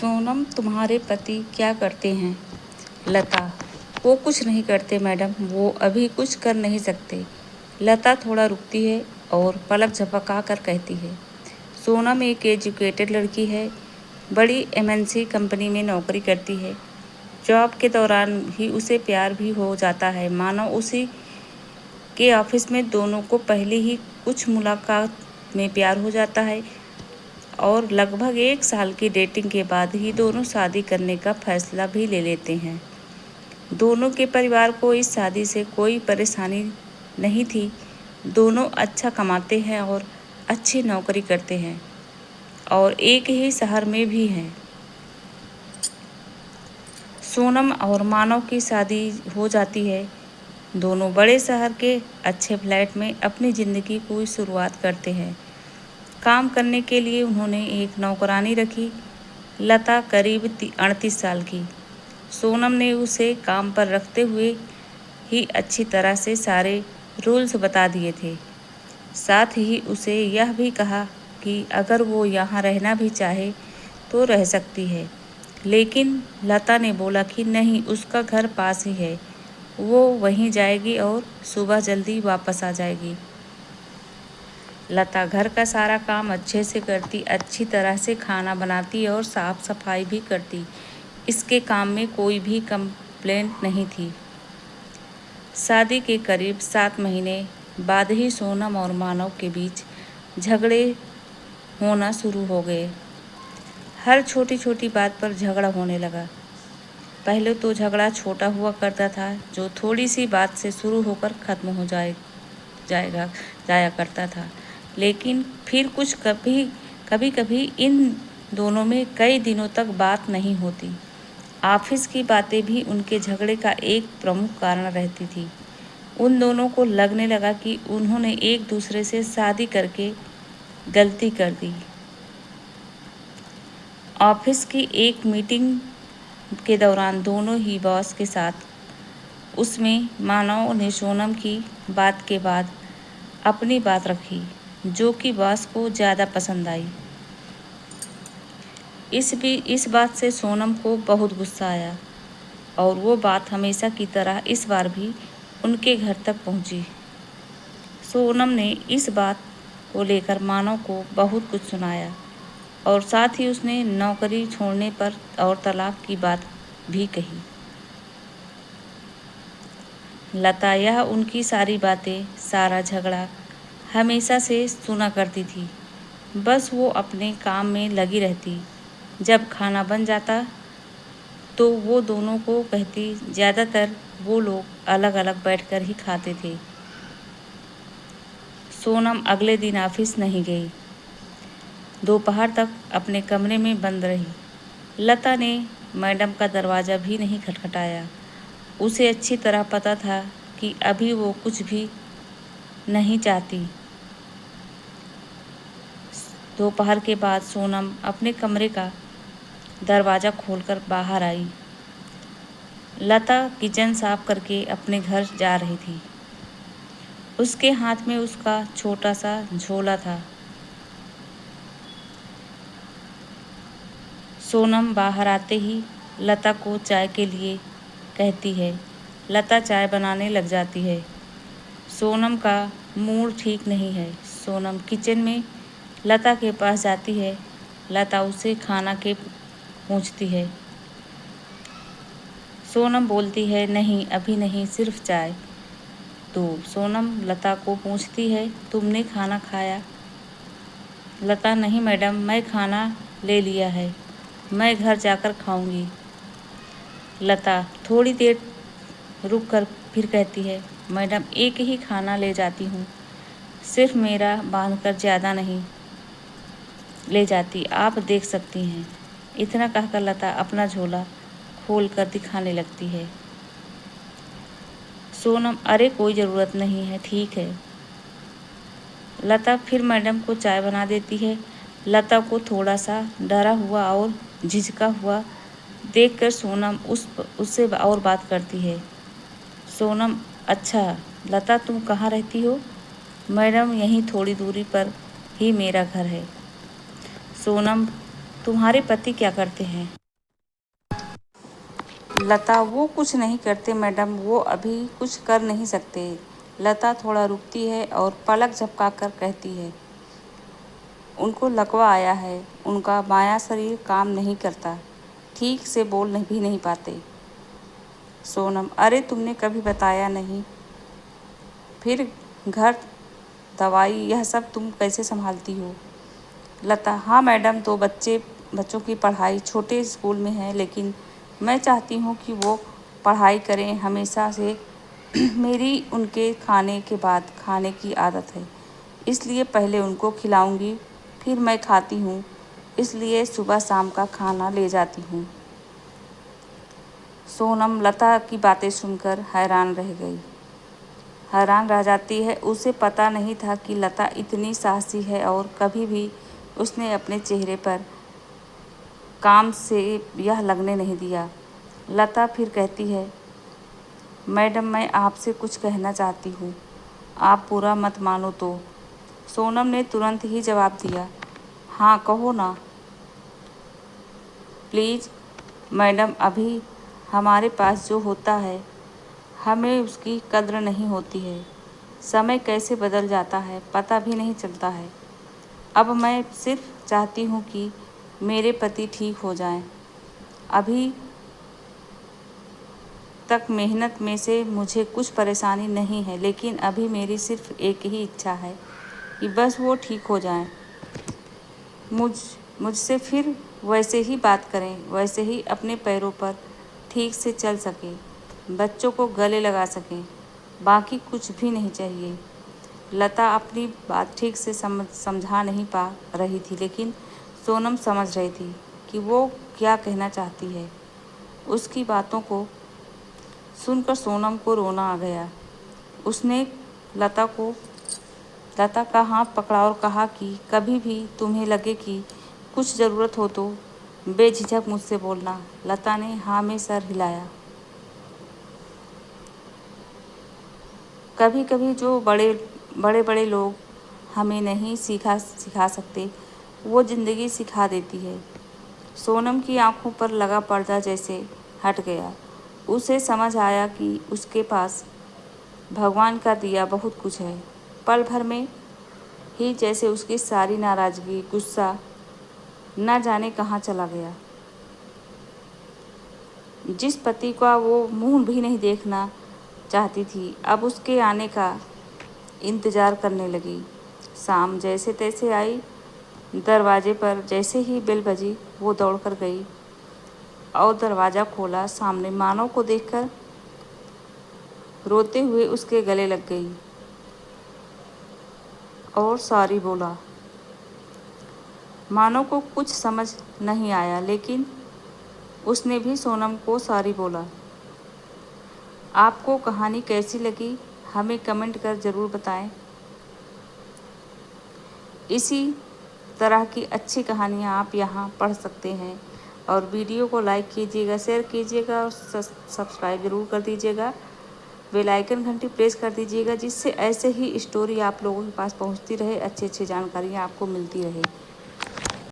सोनम, तुम्हारे पति क्या करते हैं? लता, वो कुछ नहीं करते मैडम, वो अभी कुछ कर नहीं सकते। लता थोड़ा रुकती है और पलक झपका कर कहती है, सोनम एक एजुकेटेड लड़की है, बड़ी एमएनसी कंपनी में नौकरी करती है। जॉब के दौरान ही उसे प्यार भी हो जाता है, मानो उसी के ऑफिस में दोनों को पहले ही कुछ मुलाकात में प्यार हो जाता है और लगभग 1 साल की डेटिंग के बाद ही दोनों शादी करने का फैसला भी ले लेते हैं। दोनों के परिवार को इस शादी से कोई परेशानी नहीं थी। दोनों अच्छा कमाते हैं और अच्छी नौकरी करते हैं और एक ही शहर में भी हैं। सोनम और मानव की शादी हो जाती है। दोनों बड़े शहर के अच्छे फ्लैट में अपनी ज़िंदगी की शुरुआत करते हैं। काम करने के लिए उन्होंने एक नौकरानी रखी, लता करीब 38 साल की। सोनम ने उसे काम पर रखते हुए ही अच्छी तरह से सारे रूल्स बता दिए थे। साथ ही उसे यह भी कहा कि अगर वो यहाँ रहना भी चाहे तो रह सकती है। लेकिन लता ने बोला कि नहीं, उसका घर पास ही है, वो वहीं जाएगी और सुबह जल्दी वापस आ जाएगी। लता घर का सारा काम अच्छे से करती, अच्छी तरह से खाना बनाती और साफ सफाई भी करती। इसके काम में कोई भी कंप्लेंट नहीं थी। शादी के करीब 7 महीने बाद ही सोनम और मानव के बीच झगड़े होना शुरू हो गए। हर छोटी छोटी बात पर झगड़ा होने लगा। पहले तो झगड़ा छोटा हुआ करता था, जो थोड़ी सी बात से शुरू होकर ख़त्म हो जाया करता था। लेकिन फिर कुछ कभी कभी इन दोनों में कई दिनों तक बात नहीं होती। ऑफिस की बातें भी उनके झगड़े का एक प्रमुख कारण रहती थी। उन दोनों को लगने लगा कि उन्होंने एक दूसरे से शादी करके गलती कर दी। ऑफिस की एक मीटिंग के दौरान दोनों ही बॉस के साथ उसमें मानव ने सोनम की बात के बाद अपनी बात रखी, जो कि बॉस को ज़्यादा पसंद आई। इस बात से सोनम को बहुत गुस्सा आया और वो बात हमेशा की तरह इस बार भी उनके घर तक पहुंची। सोनम ने इस बात को लेकर मानव को बहुत कुछ सुनाया और साथ ही उसने नौकरी छोड़ने पर और तलाक की बात भी कही। लता यह उनकी सारी बातें, सारा झगड़ा हमेशा से सुना करती थी। बस वो अपने काम में लगी रहती। जब खाना बन जाता तो वो दोनों को कहती, ज़्यादातर वो लोग अलग अलग बैठकर ही खाते थे। सोनम अगले दिन ऑफिस नहीं गई। दोपहर तक अपने कमरे में बंद रही। लता ने मैडम का दरवाज़ा भी नहीं खटखटाया। उसे अच्छी तरह पता था कि अभी वो कुछ भी नहीं चाहती। दोपहर के बाद सोनम अपने कमरे का दरवाज़ा खोलकर बाहर आई। लता किचन साफ करके अपने घर जा रही थी। उसके हाथ में उसका छोटा सा झोला था। सोनम बाहर आते ही लता को चाय के लिए कहती है। लता चाय बनाने लग जाती है। सोनम का मूड ठीक नहीं है। सोनम किचन में लता के पास जाती है। लता उसे खाना के पूछती है। सोनम बोलती है, नहीं अभी नहीं, सिर्फ चाय। तो सोनम लता को पूछती है, तुमने खाना खाया? लता, नहीं मैडम, मैं खाना ले लिया है, मैं घर जाकर खाऊंगी। लता थोड़ी देर रुक कर फिर कहती है, मैडम एक ही खाना ले जाती हूँ, सिर्फ मेरा बांधकर ज़्यादा नहीं ले जाती, आप देख सकती हैं। इतना कहकर लता अपना झोला खोल कर दिखाने लगती है। सोनम, अरे कोई ज़रूरत नहीं है, ठीक है। लता फिर मैडम को चाय बना देती है। लता को थोड़ा सा डरा हुआ और झिझका हुआ देखकर सोनम उससे और बात करती है। सोनम, अच्छा लता, तुम कहाँ रहती हो? मैडम, यहीं थोड़ी दूरी पर ही मेरा घर है। सोनम तुम्हारे पति क्या करते हैं? लता, वो कुछ नहीं करते मैडम, वो अभी कुछ कर नहीं सकते। लता थोड़ा रुकती है और पलक झपकाकर कहती है, उनको लकवा आया है, उनका माया शरीर काम नहीं करता, ठीक से बोल भी नहीं पाते। सोनम, अरे तुमने कभी बताया नहीं, फिर घर, दवाई, यह सब तुम कैसे संभालती हो? लता, हाँ मैडम, तो बच्चों की पढ़ाई छोटे स्कूल में है, लेकिन मैं चाहती हूँ कि वो पढ़ाई करें हमेशा से। मेरी उनके खाने के बाद खाने की आदत है, इसलिए पहले उनको खिलाऊंगी, फिर मैं खाती हूँ, इसलिए सुबह शाम का खाना ले जाती हूँ। सोनम लता की बातें सुनकर हैरान रह जाती है। उसे पता नहीं था कि लता इतनी साहसी है और कभी भी उसने अपने चेहरे पर काम से यह लगने नहीं दिया। लता फिर कहती है, मैडम मैं आपसे कुछ कहना चाहती हूँ, आप बुरा मत मानो तो। सोनम ने तुरंत ही जवाब दिया, हाँ कहो ना प्लीज़ मैडम, अभी हमारे पास जो होता है हमें उसकी कद्र नहीं होती है। समय कैसे बदल जाता है पता भी नहीं चलता है। अब मैं सिर्फ चाहती हूँ कि मेरे पति ठीक हो जाएं। अभी तक मेहनत में से मुझे कुछ परेशानी नहीं है, लेकिन अभी मेरी सिर्फ एक ही इच्छा है कि बस वो ठीक हो जाएं। मुझसे फिर वैसे ही बात करें, वैसे ही अपने पैरों पर ठीक से चल सकें, बच्चों को गले लगा सकें, बाकी कुछ भी नहीं चाहिए। लता अपनी बात ठीक से समझा नहीं पा रही थी, लेकिन सोनम समझ रही थी कि वो क्या कहना चाहती है। उसकी बातों को सुनकर सोनम को रोना आ गया। उसने लता का हाथ पकड़ा और कहा कि कभी भी तुम्हें लगे कि कुछ ज़रूरत हो तो बेझिझक मुझसे बोलना। लता ने हाँ में सर हिलाया। कभी कभी जो बड़े बड़े लोग हमें नहीं सिखा सकते, वो ज़िंदगी सिखा देती है। सोनम की आंखों पर लगा पर्दा जैसे हट गया। उसे समझ आया कि उसके पास भगवान का दिया बहुत कुछ है। पल भर में ही जैसे उसकी सारी नाराज़गी, गुस्सा न जाने कहाँ चला गया। जिस पति का वो मुंह भी नहीं देखना चाहती थी, अब उसके आने का इंतज़ार करने लगी। शाम जैसे तैसे आई। दरवाजे पर जैसे ही बेल बजी, वो दौड़कर गई और दरवाज़ा खोला। सामने मानव को देखकर रोते हुए उसके गले लग गई और सॉरी बोला। मानव को कुछ समझ नहीं आया, लेकिन उसने भी सोनम को सॉरी बोला। आपको कहानी कैसी लगी हमें कमेंट कर ज़रूर बताएं। इसी तरह की अच्छी कहानियाँ आप यहाँ पढ़ सकते हैं। और वीडियो को लाइक कीजिएगा, शेयर कीजिएगा और सब्सक्राइब ज़रूर कर दीजिएगा। बेल आइकन घंटी प्रेस कर दीजिएगा, जिससे ऐसे ही स्टोरी आप लोगों के पास पहुँचती रहे, अच्छी अच्छी जानकारियाँ आपको मिलती रहे।